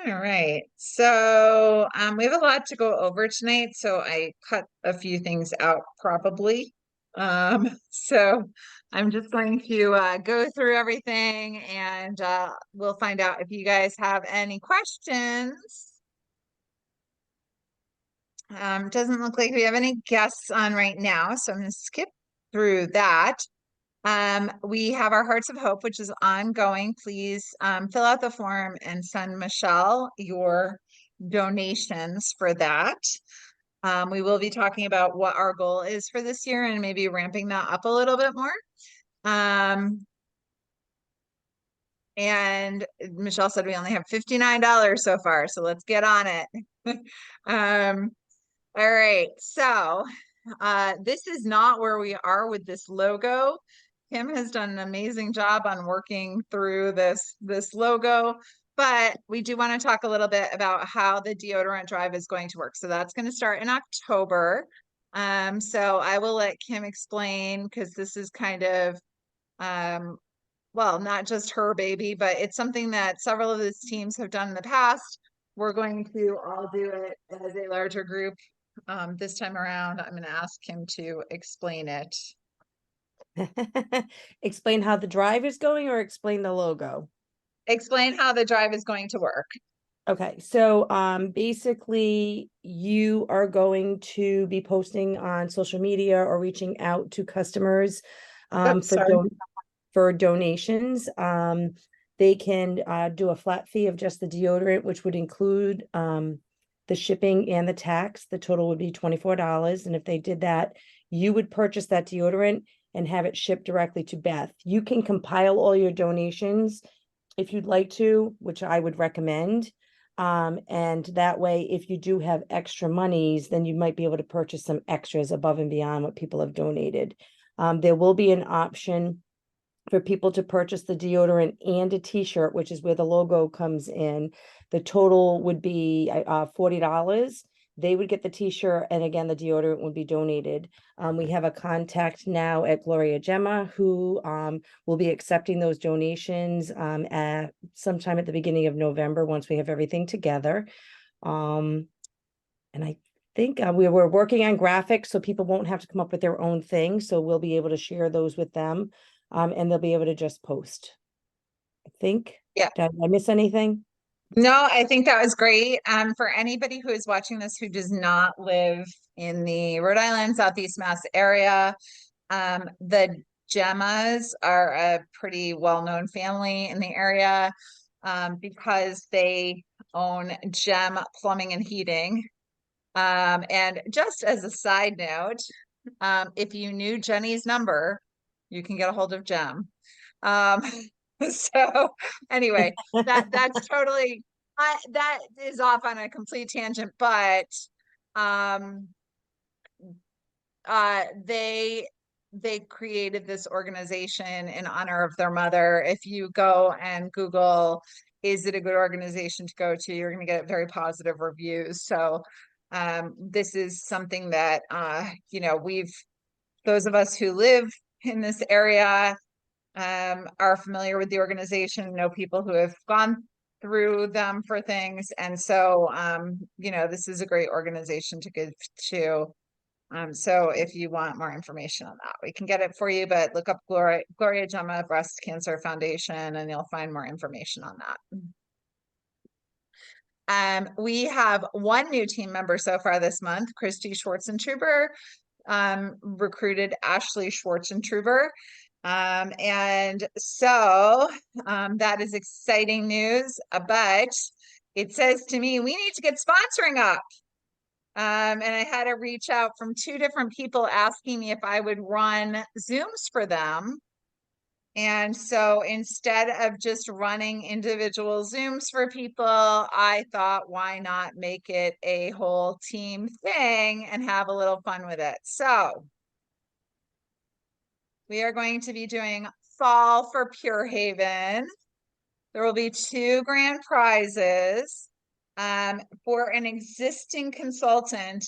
All right. So we have a lot to go over tonight, so I cut a few things out probably. So I'm just going to go through everything and we'll find out if you guys have any questions. Doesn't look like we have any guests on right now, so I'm going to skip through that. We have our Hearts of Hope, which is ongoing. Please fill out the form and send Michelle your donations for that. We will be talking about what our goal is for this year and maybe ramping that up a little bit more. And Michelle said we only have $59 so far, so let's get on it. All right, so this is not where we are with this logo. Kim has done an amazing job on working through this logo, but we do want to talk a little bit about how the deodorant drive is going to work. So that's going to start in October. So I will let Kim explain because this is kind of well, not just her baby, but it's something that several of these teams have done in the past. We're going to all do it as a larger group. This time around, I'm going to ask him to explain it. Explain how the drive is going or explain the logo? Explain how the drive is going to work. Okay, so basically you are going to be posting on social media or reaching out to customers Oops, for sorry. for donations. They can do a flat fee of just the deodorant, which would include the shipping and the tax. The total would be $24. And if they did that, you would purchase that deodorant and have it shipped directly to Beth. You can compile all your donations if you'd like to, which I would recommend. And that way, if you do have extra monies, then you might be able to purchase some extras above and beyond what people have donated. There will be an option for people to purchase the deodorant and a t-shirt, which is where the logo comes in. The total would be $40. They would get the t-shirt, and again, the deodorant would be donated. We have a contact now at Gloria Gemma who will be accepting those donations at sometime at the beginning of November once we have everything together. And I think we're working on graphics so people won't have to come up with their own thing. So we'll be able to share those with them, and they'll be able to just post. I think. Yeah. Did I miss anything? No, I think that was great. For anybody who is watching this who does not live in the Rhode Island, Southeast Mass area, the Gemmas are a pretty well-known family in the area because they own Gem Plumbing and Heating. And just as a side note, if you knew Jenny's number, you can get a hold of Gem. Um, so anyway, that's totally that is off on a complete tangent, but um they created this organization in honor of their mother. If you go and Google, is it a good organization to go to, you're going to get very positive reviews. So this is something that you know, those of us who live in this area are familiar with the organization, know people who have gone through them for things. And so, you know, this is a great organization to give to. So if you want more information on that, we can get it for you, but look up Gloria Gemma Breast Cancer Foundation and you'll find more information on that. We have one new team member so far this month, Christy Schwarzentruber, recruited Ashley Schwarzentruber. And so that is exciting news, but it says to me, we need to get sponsoring up. And I had to reach out from two different people asking me if I would run Zooms for them. And so instead of just running individual Zooms for people, I thought, why not make it a whole team thing and have a little fun with it? So we are going to be doing Fall for Pure Haven. There will be 2 grand prizes for an existing consultant.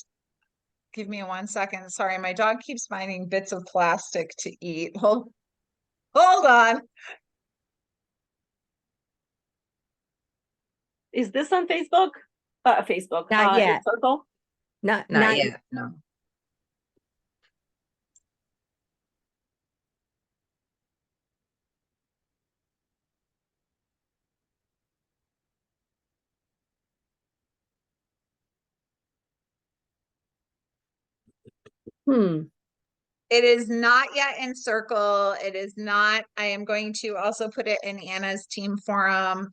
Give me 1 second. Sorry, my dog keeps finding bits of plastic to eat. Hold on. is this on Facebook? Facebook. Not yet. Circle. Not Not yet, no. It is not yet in Circle. It is not. I am going to also put it in Anna's team forum.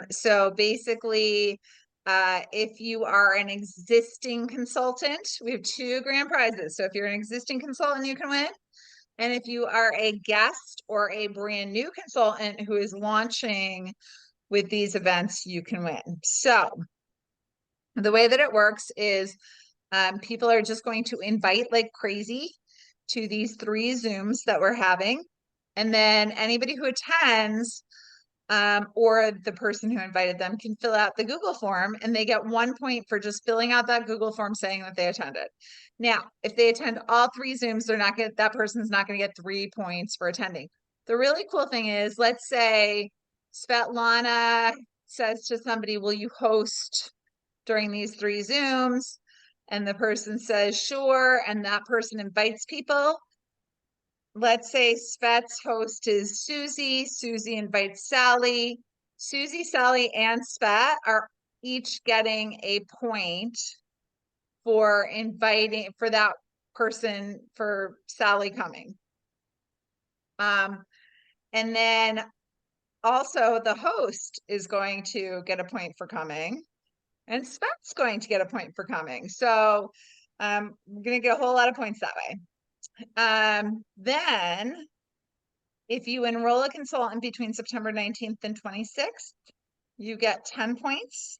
So basically, if you are an existing consultant, we have 2 grand prizes. So if you're an existing consultant, you can win. And if you are a guest or a brand new consultant who is launching with these events, you can win. So the way that it works is people are just going to invite like crazy to these 3 Zooms that we're having. And then anybody who attends or the person who invited them can fill out the Google form, and they get 1 point for just filling out that Google form saying that they attended. Now, if they attend all 3 Zooms, that person's not going to get 3 points for attending. The really cool thing is, let's say Svetlana says to somebody, will you host during these 3 Zooms? And the person says, sure. And that person invites people. Let's say Svet's host is Susie. Susie invites Sally. Susie, Sally, and Svet are each getting a point for inviting for that person, for Sally coming. And then also the host is going to get a point for coming, and Svet's going to get a point for coming. So we're going to get a whole lot of points that way. Then if you enroll a consultant between September 19th and 26th, you get 10 points.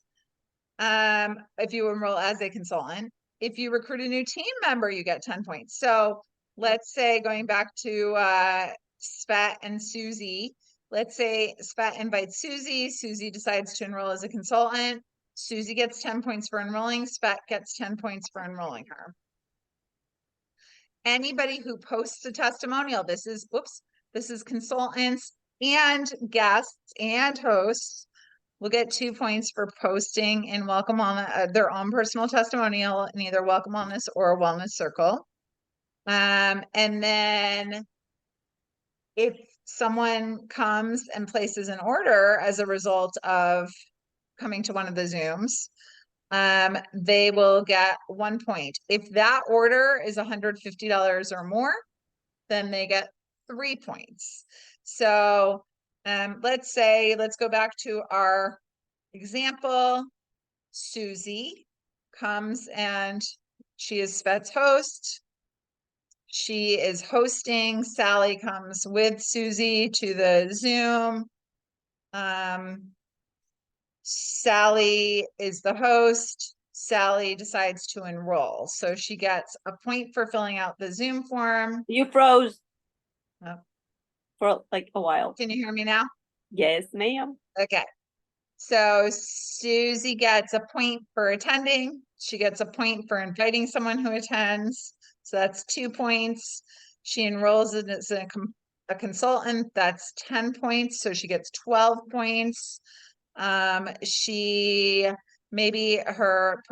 If you enroll as a consultant, if you recruit a new team member, you get 10 points. So let's say, going back to Svet and Susie, let's say Svet invites Susie. Susie decides to enroll as a consultant. Susie gets 10 points for enrolling. Svet gets 10 points for enrolling her. Anybody who posts a testimonial, this is consultants and guests and hosts, will get 2 points for posting in Welcome Wellness, their own personal testimonial in either Welcome Wellness or Wellness Circle. And then if someone comes and places an order as a result of coming to one of the Zooms, they will get 1 point. If that order is $150 or more, then they get 3 points. So let's go back to our example. Susie comes and she is Svet's host. She is hosting. Sally comes with Susie to the Zoom. Sally is the host. Sally decides to enroll. So she gets a point for filling out the Zoom form. You froze Oh. for like a while. Can you hear me now? Yes, ma'am. Okay. So Susie gets a point for attending. She gets a point for inviting someone who attends. So that's 2 points. She enrolls as a consultant. That's 10 points. So she gets 12 points. She maybe her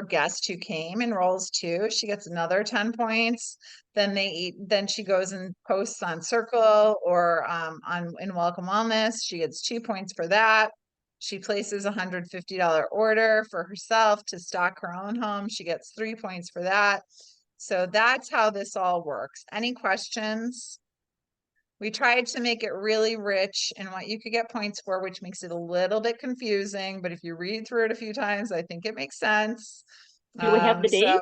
guest who came enrolls too. She gets another 10 points. Then she goes and posts on Circle or in Welcome Wellness. She gets 2 points for that. She places a $150 order for herself to stock her own home. She gets 3 points for that. So that's how this all works. Any questions? We tried to make it really rich in what you could get points for, which makes it a little bit confusing. But if you read through it a few times, I think it makes sense. Do we have the date? So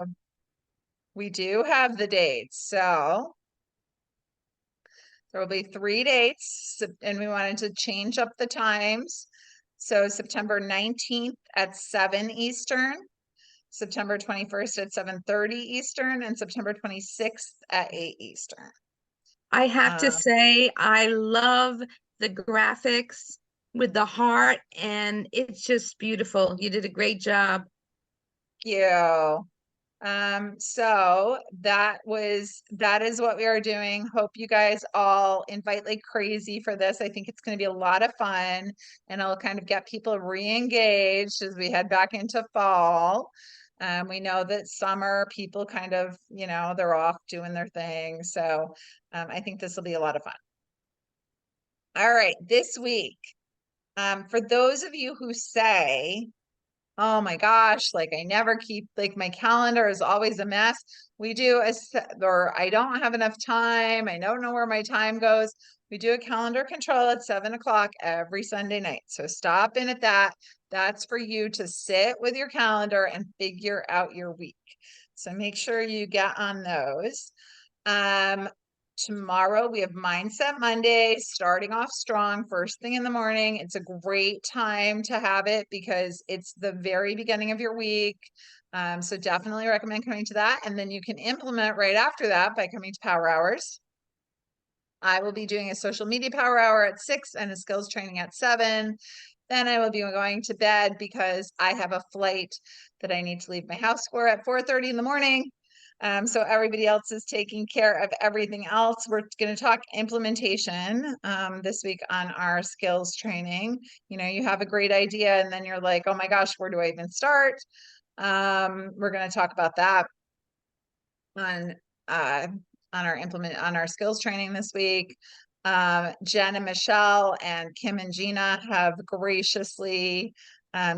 we do have the dates. So there will be 3 dates, and we wanted to change up the times. So September 19th at 7 Eastern, September 21st at 7:30 Eastern, and September 26th at 8 Eastern. I have to say, I love the graphics with the heart, and it's just beautiful. You did a great job. Thank you. So that is what we are doing. Hope you guys all invite like crazy for this. I think it's going to be a lot of fun, and it'll kind of get people re-engaged as we head back into fall. We know that summer people kind of, they're off doing their thing. So I think this will be a lot of fun. All right, this week, for those of you who say, oh my gosh, like I never keep, like my calendar is always a mess. We do or I don't have enough time. I don't know where my time goes. We do a calendar control at 7 o'clock every Sunday night. So stop in at that. That's for you to sit with your calendar and figure out your week. So make sure you get on those. Tomorrow we have Mindset Monday, starting off strong, first thing in the morning. It's a great time to have it because it's the very beginning of your week. So definitely recommend coming to that. And then you can implement right after that by coming to Power Hours. I will be doing a social media power hour at 6 and a skills training at 7. Then I will be going to bed because I have a flight that I need to leave my house for at 4:30 in the morning. So everybody else is taking care of everything else. We're going to talk implementation this week on our skills training. You have a great idea and then you're like, oh my gosh, where do I even start? We're going to talk about that on our skills training this week. Jen and Michelle and Kim and Gina have graciously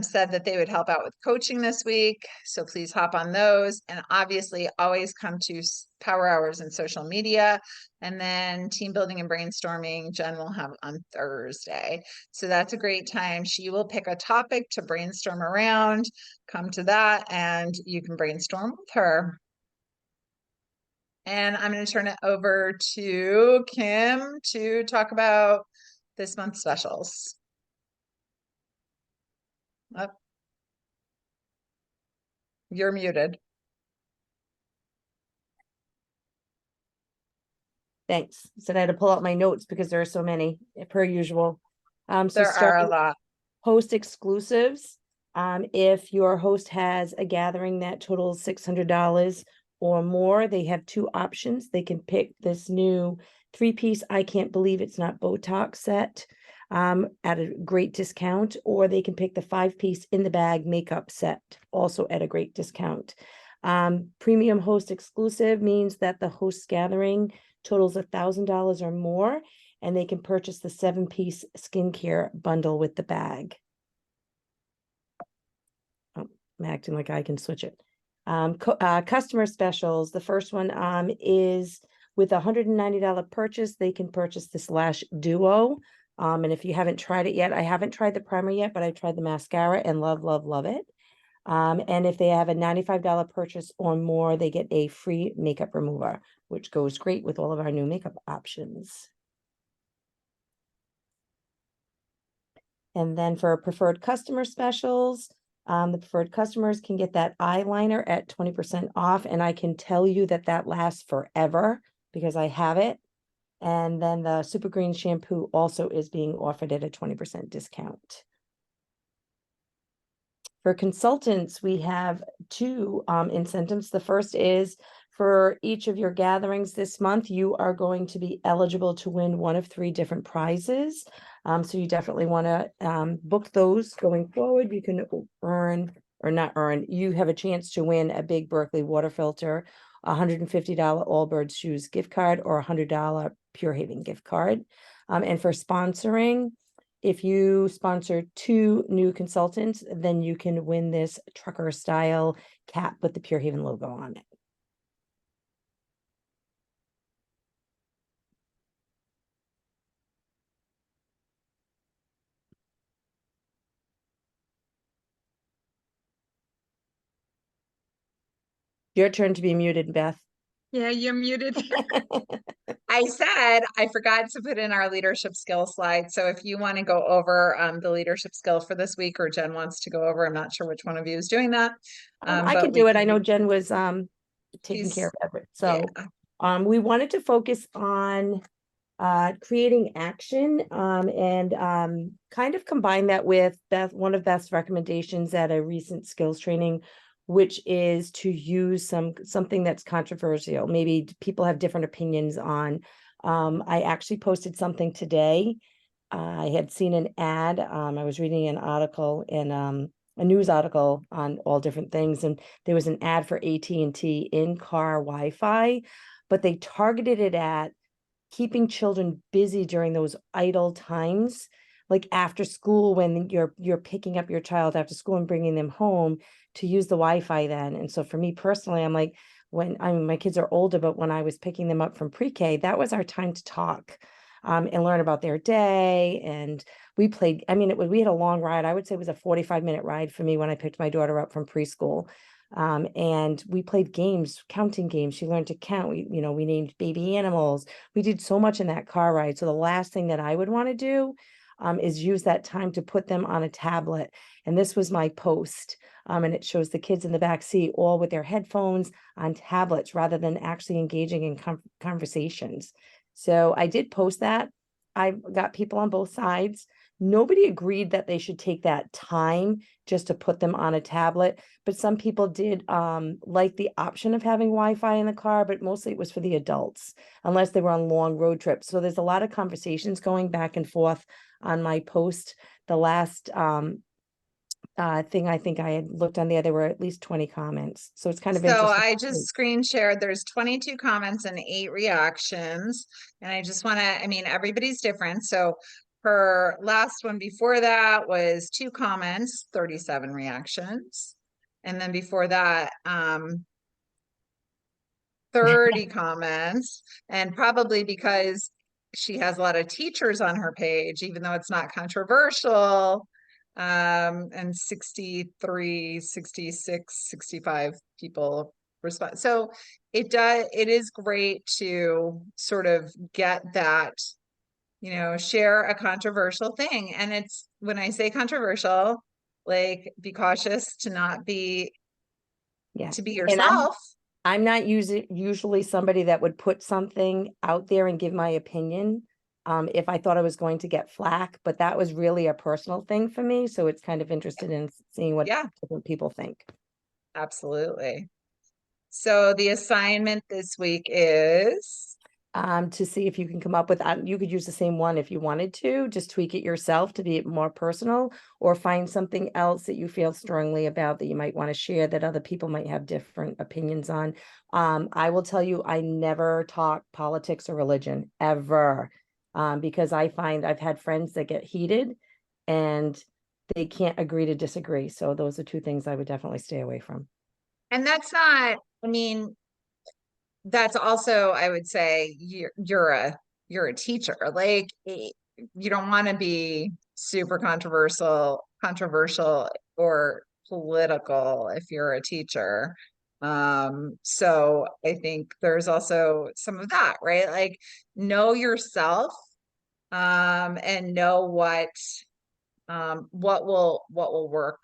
said that they would help out with coaching this week. So please hop on those. And obviously always come to Power Hours and social media. And then team building and brainstorming, Jen will have on Thursday. So that's a great time. She will pick a topic to brainstorm around. Come to that and you can brainstorm with her. And I'm going to turn it over to Kim to talk about this month's specials. Oh, you're muted. Thanks. Said I had to pull out my notes because there are so many, per usual. So There are starting a lot. host exclusives. If your host has a gathering that totals $600 or more, they have 2 options. They can pick this new 3-piece I Can't Believe It's Not Botox set at a great discount, or they can pick the 5-piece in the bag makeup set, also at a great discount. Premium host exclusive means that the host gathering totals $1,000 or more, and they can purchase the 7-piece skincare bundle with the bag. Oh, I'm acting like I can switch it. Customer specials. The first one is with a $190 purchase, they can purchase this Lash Duo. And if you haven't tried it yet, I haven't tried the primer yet, but I tried the mascara and love it. And if they have a $95 purchase or more, they get a free makeup remover, which goes great with all of our new makeup options. And then for preferred customer specials, the preferred customers can get that eyeliner at 20% off. And I can tell you that that lasts forever because I have it. And then the Super Green shampoo also is being offered at a 20% discount. For consultants, we have 2 incentives. The first is for each of your gatherings this month, you are going to be eligible to win one of 3 different prizes. So you definitely want to book those going forward. You can earn or not earn. You have a chance to win a big Berkeley water filter, $150 Allbirds shoes gift card, or $100 Pure Haven gift card. And for sponsoring, if you sponsor 2 new consultants, then you can win this trucker style cap with the Pure Haven logo on it. Your turn to be muted, Beth. Yeah, you're muted. I said I forgot to put in our leadership skill slide. So if you want to go over the leadership skill for this week, or Jen wants to go over, I'm not sure which one of you is doing that. I but can we do it. can I know Jen was taking She's- care of Everett. So yeah. we wanted to focus on creating action and kind of combine that with one of Beth's recommendations at a recent skills training which is to use something that's controversial. Maybe people have different opinions on. I actually posted something today. I had seen an ad. I was reading an article in a news article on all different things, and there was an ad for AT&T in-car Wi-Fi, but they targeted it at keeping children busy during those idle times, like after school when you're picking up your child after school and bringing them home, to use the Wi-Fi then. And so for me personally, I'm like, my kids are older, but when I was picking them up from pre-K, that was our time to talk and learn about their day. And we played, we had a long ride. I would say it was a 45-minute ride for me when I picked my daughter up from preschool. And we played games, counting games. She learned to count. We named baby animals. We did so much in that car ride. So the last thing that I would want to do is use that time to put them on a tablet. And this was my post. And it shows the kids in the back seat all with their headphones on tablets rather than actually engaging in conversations. So I did post that. I got people on both sides. Nobody agreed that they should take that time just to put them on a tablet, but some people did like the option of having Wi-Fi in the car, but mostly it was for the adults, unless they were on long road trips. So there's a lot of conversations going back and forth on my post. The last thing I think I had looked on there were at least 20 comments. So it's kind of So interesting. I just screen shared, there's 22 comments and 8 reactions. And I just want to, everybody's different. So her last one before that was 2 comments, 37 reactions. And then before that, 30 comments. And probably because she has a lot of teachers on her page, even though it's not controversial, and 63, 66, 65 people respond. So it is great to sort of get that, share a controversial thing. And it's, when I say controversial, like, be cautious to not be, Yeah. to be And yourself. I'm not usually somebody that would put something out there and give my opinion if I thought I was going to get flack, but that was really a personal thing for me. So it's kind of interested in seeing what Yeah. different people think. Absolutely. So the assignment this week is To see if you can come up with, you could use the same one if you wanted to, just tweak it yourself to be more personal, or find something else that you feel strongly about that you might want to share that other people might have different opinions on. I will tell you, I never talk politics or religion ever, because I find I've had friends that get heated and they can't agree to disagree. So those are 2 things I would definitely stay away from. and that's not, that's also, I would say, you're a teacher. Like, you don't want to be super controversial or political if you're a teacher. So I think there's also some of that, right? Like, know yourself, and know what will work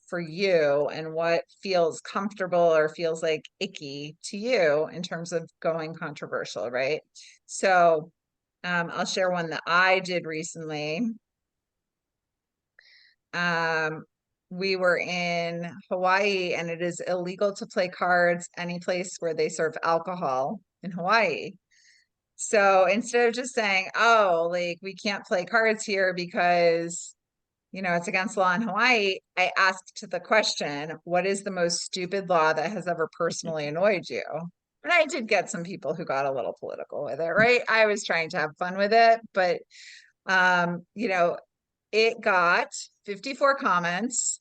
for you and what feels comfortable or feels like icky to you in terms of going controversial, right? So I'll share one that I did recently. We were in Hawaii, and it is illegal to play cards any place where they serve alcohol in Hawaii. So instead of just saying, oh, like, we can't play cards here because it's against law in Hawaii, I asked the question, what is the most stupid law that has ever personally annoyed you? And I did get some people who got a little political with it, right? I was trying to have fun with it, but it got 54 comments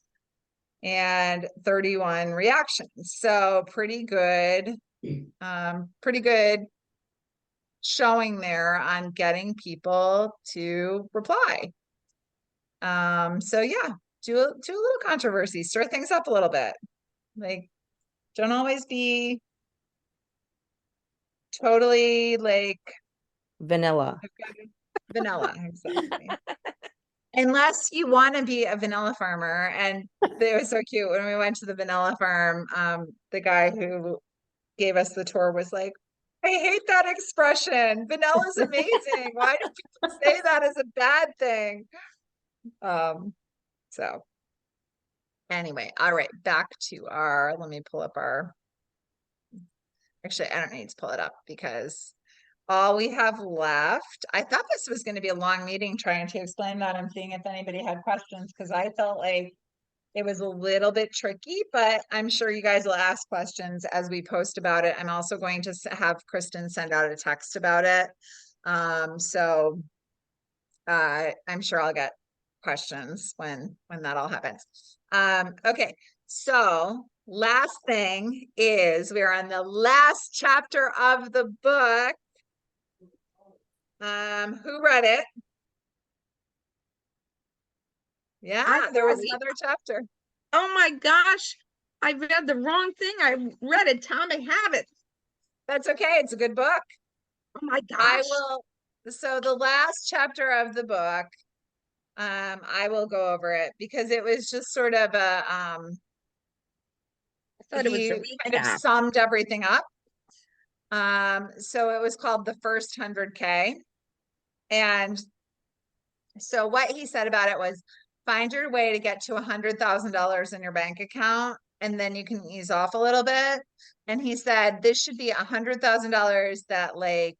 and 31 reactions. So pretty good showing there on getting people to reply. So yeah, do a little controversy, stir things up a little bit. Like, don't always be totally like Vanilla. vanilla. Exactly. Unless you want to be a vanilla farmer. And it was so cute when we went to the vanilla farm. The guy who gave us the tour was like, I hate that expression. Vanilla is amazing. Why do people say that as a bad thing? So Anyway, all right, back to our, let me pull up our, actually, I don't need to pull it up because all we have left, I thought this was going to be a long meeting trying to explain that. I'm seeing if anybody had questions because I felt like it was a little bit tricky, but I'm sure you guys will ask questions as we post about it. I'm also going to have Kristen send out a text about it. So I'm sure I'll get questions when that all happens. Okay, so last thing is we're on the last chapter of the book. Who read it? Yeah, there was read it. another chapter. Oh my gosh, I read the wrong thing. I read Atomic Habits. That's okay. It's a good book. Oh my I gosh. will. So the last chapter of the book, I will go over it because it was just sort of a, I thought it was he a kind of recap. summed everything up. So it was called The First 100K. And so what he said about it was find your way to get to $100,000 in your bank account, and then you can ease off a little bit. And he said, this should be $100,000 that like,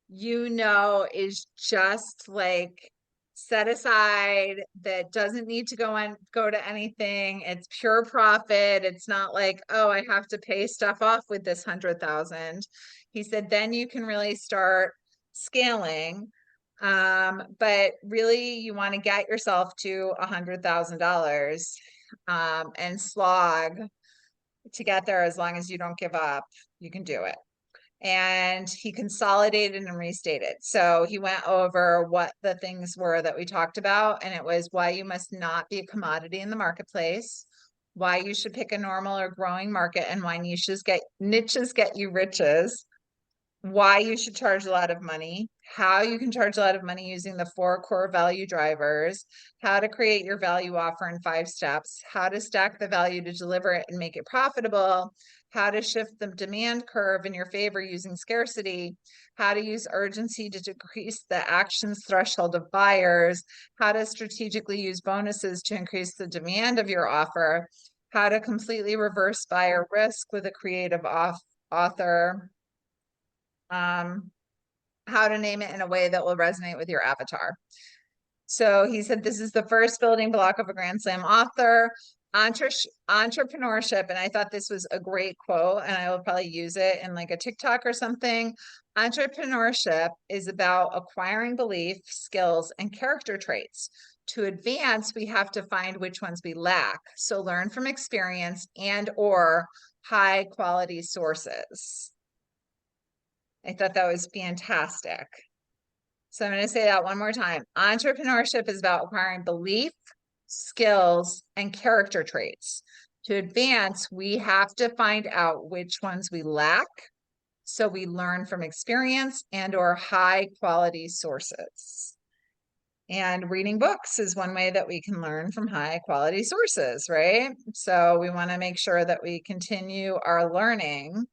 is just like set aside, that doesn't need to go to anything. It's pure profit. It's not like, oh, I have to pay stuff off with this 100,000. He said, then you can really start scaling. But really you want to get yourself to $100,000 and slog to get there. As long as you don't give up, you can do it. And he consolidated and restated. So he went over what the things were that we talked about, and it was why you must not be a commodity in the marketplace, why you should pick a normal or growing market, and why niches get you riches, why you should charge a lot of money, how you can charge a lot of money using the 4 core value drivers, how to create your value offer in 5 steps, how to stack the value to deliver it and make it profitable, how to shift the demand curve in your favor using scarcity, how to use urgency to decrease the actions threshold of buyers, how to strategically use bonuses to increase the demand of your offer, how to completely reverse buyer risk with a creative author, how to name it in a way that will resonate with your avatar. So he said, this is the first building block of a Grand Slam author. Entrepreneurship, and I thought this was a great quote, and I will probably use it in like a TikTok or something. Entrepreneurship is about acquiring belief, skills, and character traits. To advance, we have to find which ones we lack. So learn from experience and or high quality sources. I thought that was fantastic. So I'm going to say that one more time. Entrepreneurship is about acquiring belief, skills, and character traits. To advance, we have to find out which ones we lack, so we learn from experience and or high quality sources. And reading books is one way that we can learn from high quality sources, right? So we want to make sure that we continue our learning,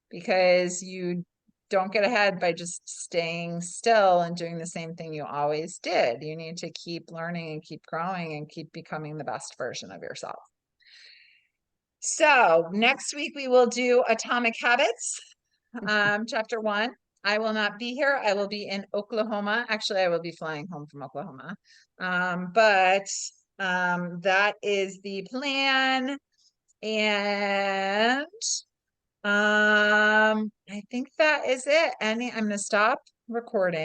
because you don't get ahead by just staying still and doing the same thing you always did. You need to keep learning and keep growing and keep becoming the best version of yourself. So next week we will do Atomic Habits, chapter 1. I will not be here. I will be in Oklahoma. Actually, I will be flying home from Oklahoma. But that is the plan. And I think that is it. I'm going to stop recording.